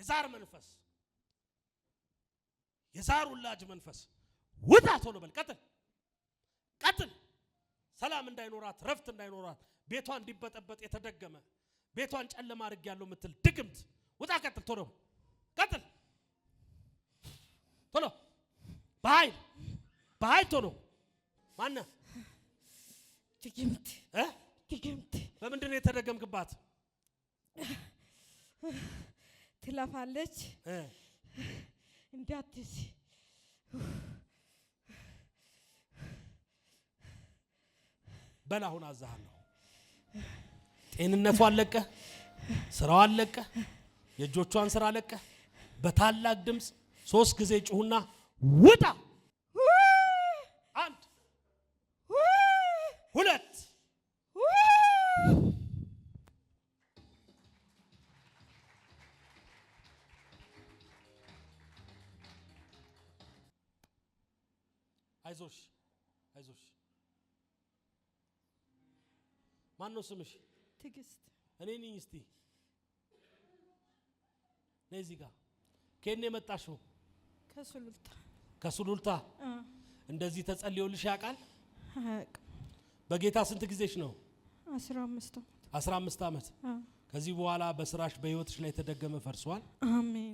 የዛር መንፈስ የዛር ውላጅ መንፈስ ውጣ ቶሎ በል ቀጥል ሰላም እንዳይኖራት ረፍት እንዳይኖራት ቤቷን እንዲበጠበጥ የተደገመ ቤቷን ጨለማ አድርግ ያለው ምትል ድግምት ውጣ ቀጥል ቶሎ በኃይል ቶሎ ማነ ድግምት በምንድን ነው የተደገምክባት? ትለፋለች እንዳትስ በላሁን አዛሃለሁ ጤንነቷ አለቀ ስራው አለቀ የእጆቿን ስራ አለቀ በታላቅ ድምጽ 3 ጊዜ ጩሁና ውጣ 1 2 አይዞሽ ማን ነው ስምሽ? ትግስት እኔ ነኝ። እስቲ ለዚህ ጋር ከኔ መጣሽው? ከሱሉልታ እንደዚህ ተጸልዮልሽ ያውቃል? በጌታ ስንት ጊዜሽ ነው? 15 ዓመት። ከዚህ በኋላ በስራሽ በህይወትሽ ላይ ተደገመ ፈርሷል። አሜን።